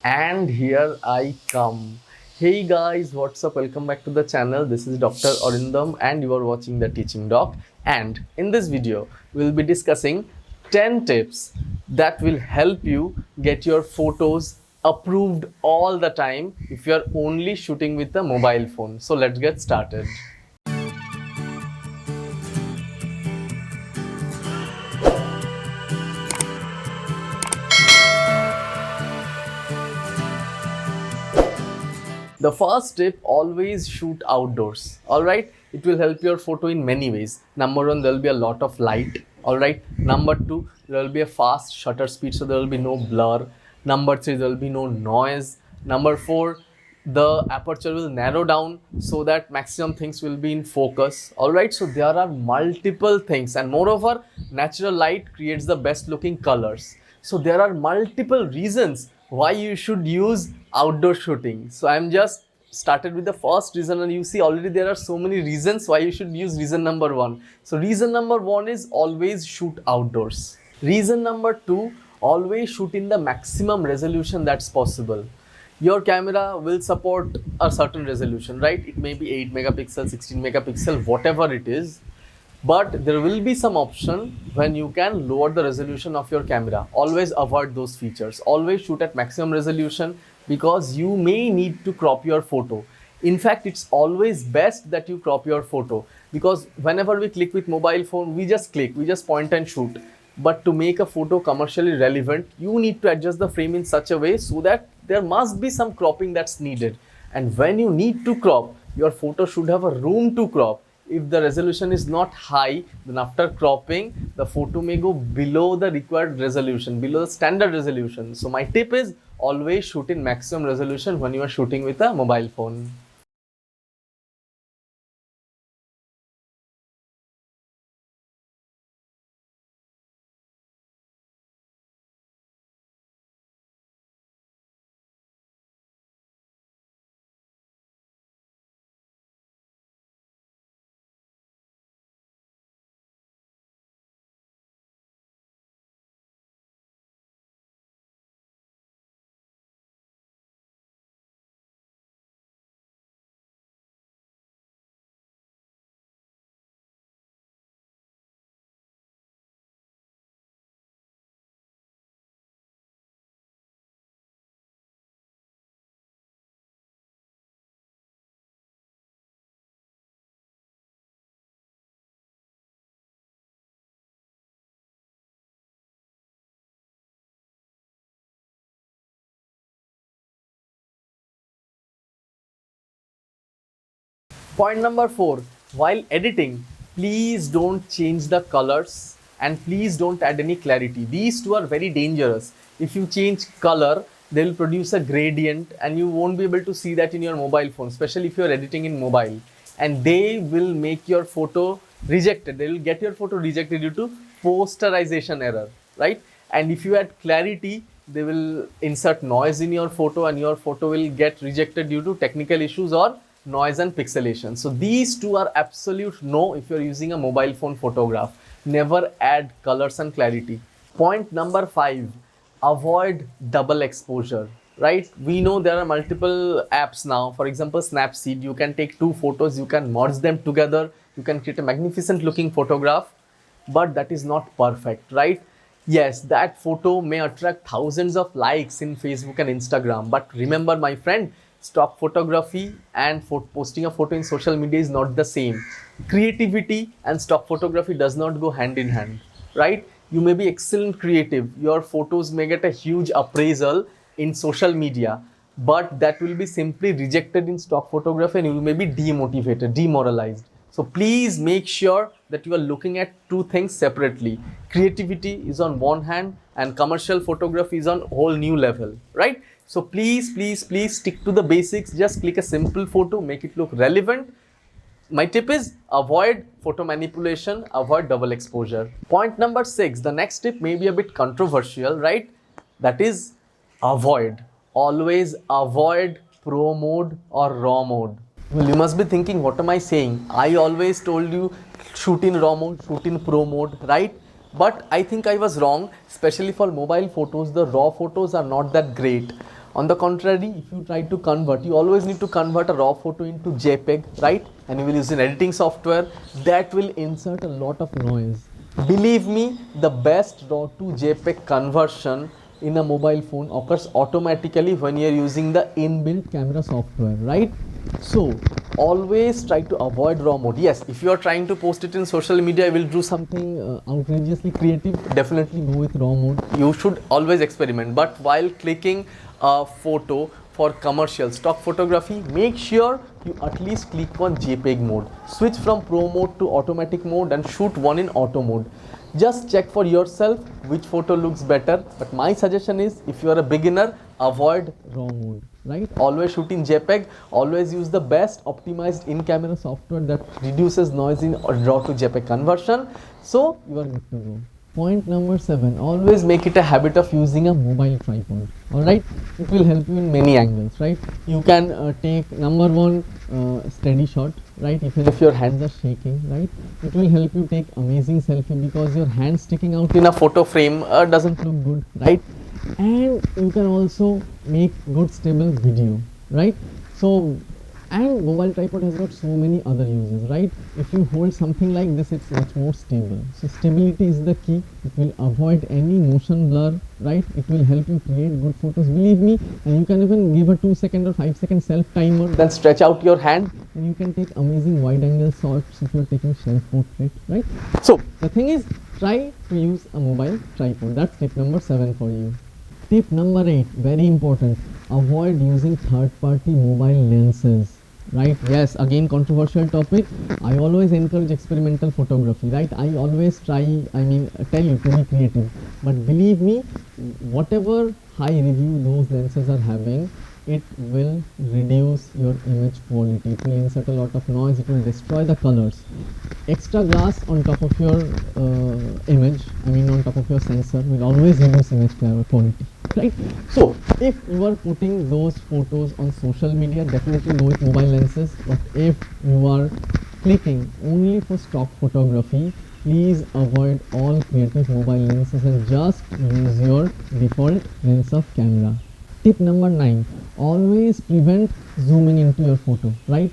And here I come. Hey guys, what's up? Welcome back to the channel. This is Dr. Arindam and you are watching the Teaching Doc. And in this video, we'll be discussing 10 tips that will help you get your photos approved all the time if you're only shooting with a mobile phone. So let's get started. The first tip, always shoot outdoors. All right, it will help your photo in many ways. Number one, there will be a lot of light. All right. Number two, there will be a fast shutter speed, so there will be no blur. Number three, there will be no noise. Number four, the aperture will narrow down so that maximum things will be in focus. All right, so there are multiple things, and moreover, natural light creates the best looking colors. So there are multiple reasons why you should use outdoor shooting. So I'm just started with the first reason, and you see already there are so many reasons why you should use reason number one. So reason number one is always shoot outdoors. Reason number two, always shoot in the maximum resolution that's possible. Your camera will support a certain resolution, right? It may be 8 megapixel, 16 megapixel, whatever it is. But there will be some option when you can lower the resolution of your camera. Always avoid those features. Always shoot at maximum resolution because you may need to crop your photo. In fact, it's always best that you crop your photo because whenever we click with mobile phone, we just click, we just point and shoot. But to make a photo commercially relevant, you need to adjust the frame in such a way so that there must be some cropping that's needed. And when you need to crop, your photo should have a room to crop. If the resolution is not high, then after cropping, the photo may go below the required resolution, below the standard resolution. So my tip is always shoot in maximum resolution when you are shooting with a mobile phone. Point number four, while editing, please don't change the colors and please don't add any clarity. These two are very dangerous. If you change color, they will produce a gradient and you won't be able to see that in your mobile phone, especially if you're editing in mobile. And they will make your photo rejected. They will get your photo rejected due to posterization error, right? And if you add clarity, they will insert noise in your photo and your photo will get rejected due to technical issues or noise and pixelation. So these two are absolute no if you're using a mobile phone photograph. Never add colors and clarity. Point number five, avoid double exposure, right? We know there are multiple apps now. For example, Snapseed, you can take two photos, you can merge them together, you can create a magnificent looking photograph, but that is not perfect, right? Yes, that photo may attract thousands of likes in Facebook and Instagram, but remember, my friend, stock photography and posting a photo in social media is not the same. Creativity and stock photography does not go hand in hand, right? You may be excellent creative, your photos may get a huge appraisal in social media, but that will be simply rejected in stock photography and you may be demotivated, demoralized. So please make sure that you are looking at two things separately. Creativity is on one hand and commercial photography is on a whole new level, right? So please stick to the basics. Just click a simple photo, make it look relevant. My tip is avoid photo manipulation, avoid double exposure. Point number six, the next tip may be a bit controversial, right? That is always avoid pro mode or raw mode. Well, you must be thinking, what am I saying? I always told you shoot in raw mode, shoot in pro mode, right? But I think I was wrong, especially for mobile photos. The raw photos are not that great. On the contrary, if you try to convert, you always need to convert a raw photo into JPEG, right? And you will use an editing software that will insert a lot of noise. Believe me, the best raw to JPEG conversion in a mobile phone occurs automatically when you are using the inbuilt camera software, right? So always try to avoid raw mode. Yes, if you are trying to post it in social media, you will do something outrageously creative, definitely go with raw mode. You should always experiment, but while clicking a photo for commercial stock photography, make sure you at least click on JPEG mode. Switch from pro mode to automatic mode and shoot one in auto mode. Just check for yourself which photo looks better, but my suggestion is, if you are a beginner, avoid raw mode, right? Always shoot in JPEG, always use the best optimized in-camera software that reduces noise in raw to JPEG conversion, so you are good to go. Point number 7, always make it a habit of using a mobile tripod. Alright, it will help you in many angles, right? You can take number 1 steady shot, right? Even if your hands are shaking, right? It will help you take amazing selfie because your hands sticking out in a photo frame doesn't look good, right? And you can also make good stable video, right? So, and mobile tripod has got so many other uses, right? If you hold something like this, it's much more stable. So stability is the key. It will avoid any motion blur, right? It will help you create good photos, believe me. And you can even give a 2-second or 5-second self timer, then stretch out your hand and you can take amazing wide angle shots if you're taking self portrait, right? So the thing is, try to use a mobile tripod. That's tip number 7 for you. Tip number 8, very important, avoid using third-party mobile lenses, right? Yes, again controversial topic. I always encourage experimental photography, right? I always tell you to be creative, but believe me, whatever high review those lenses are having, it will reduce your image quality, it will insert a lot of noise, it will destroy the colors. Extra glass on top of your image, on top of your sensor, will always reduce image quality, right? So if you are putting those photos on social media, definitely go with mobile lenses. But if you are clicking only for stock photography, please avoid all creative mobile lenses and just use your default lens of camera. Tip number 9, always prevent zooming into your photo, right?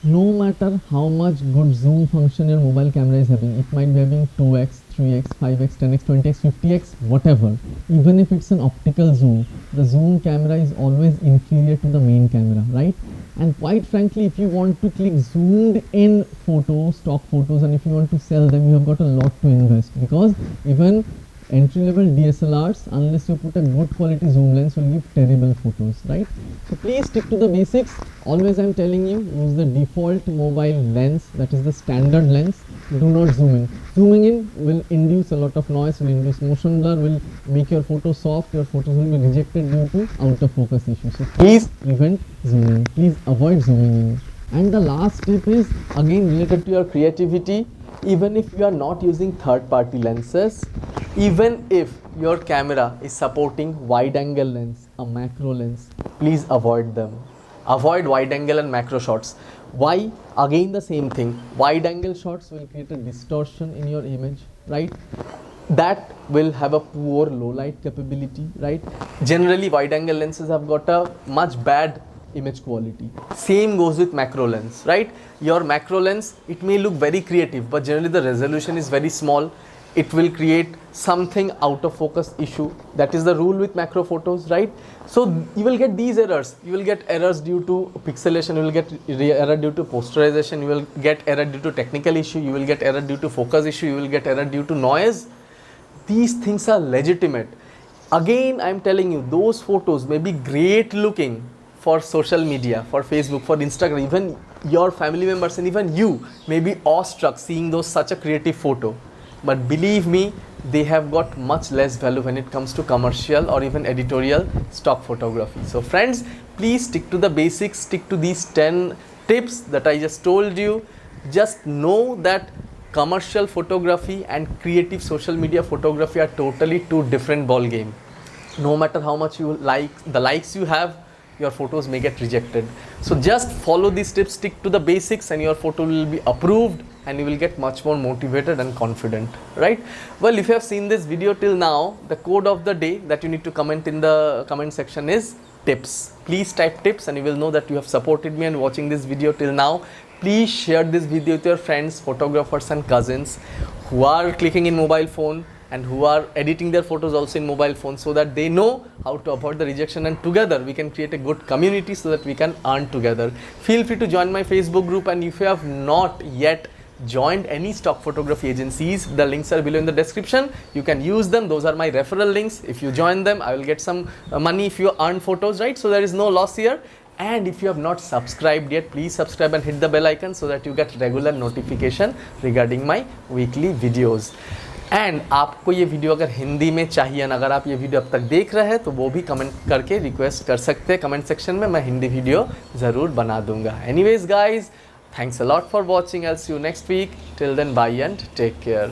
No matter how much good zoom function your mobile camera is having, it might be having 2x, 3x, 5x, 10x, 20x, 50x, whatever. Even if it's an optical zoom, the zoom camera is always inferior to the main camera, right? And quite frankly, if you want to click zoomed in photos, stock photos, and if you want to sell them, you have got a lot to invest, because even entry-level DSLRs, unless you put a good quality zoom lens, will give terrible photos, right? So please stick to the basics. Always I'm telling you, use the default mobile lens, that is the standard lens. Do not zoom in. Zooming in will induce a lot of noise, will induce motion blur, will make your photo soft, your photos will be rejected due to out of focus issues. So please prevent zooming, please avoid zooming in. And the last tip is again related to your creativity. Even if you are not using third-party lenses, even if your camera is supporting wide angle lens, a macro lens, please avoid them. Avoid wide angle and macro shots. Why? Again the same thing. Wide angle shots will create a distortion in your image, right? That will have a poor low light capability, right? Generally wide angle lenses have got a much bad image quality. Same goes with macro lens, right? Your macro lens, it may look very creative, but generally the resolution is very small. It will create something out of focus issue. That is the rule with macro photos, right? So you will get these errors. You will get errors due to pixelation, you will get error due to posterization, you will get error due to technical issue, you will get error due to focus issue, you will get error due to noise. These things are legitimate. Again, I am telling you, those photos may be great looking for social media, for Facebook, for Instagram. Even your family members and even you may be awestruck seeing those such a creative photo. But believe me, they have got much less value when it comes to commercial or even editorial stock photography. So friends, please stick to the basics, stick to these 10 tips that I just told you. Just know that commercial photography and creative social media photography are totally two different ball game. No matter how much you like, the likes you have, your photos may get rejected. So just follow these tips, stick to the basics, and your photo will be approved and you will get much more motivated and confident, right? Well, if you have seen this video till now, the code of the day that you need to comment in the comment section is tips. Please type tips and you will know that you have supported me and watching this video till now. Please share this video with your friends, photographers and cousins who are clicking in mobile phone and who are editing their photos also in mobile phone, so that they know how to avoid the rejection, and together we can create a good community so that we can earn together. Feel free to join my Facebook group, and if you have not yet joined any stock photography agencies, the links are below in the description. You can use them. Those are my referral links. If you join them, I will get some money if you earn photos, right? So there is no loss here. And if you have not subscribed yet, please subscribe and hit the bell icon so that you get regular notification regarding my weekly videos. And आपको ये video अगर हिंदी में चाहिए ना, अगर आप ये video अब तक देख रहे हैं तो वो भी कमेंट करके रिक्वेस्ट कर सकते हैं कमेंट सेक्शन में, मैं हिंदी वीडियो ज़रूर बना दूंगा. Anyways guys, thanks a lot for watching. I'll see you next week. Till then, bye and take care.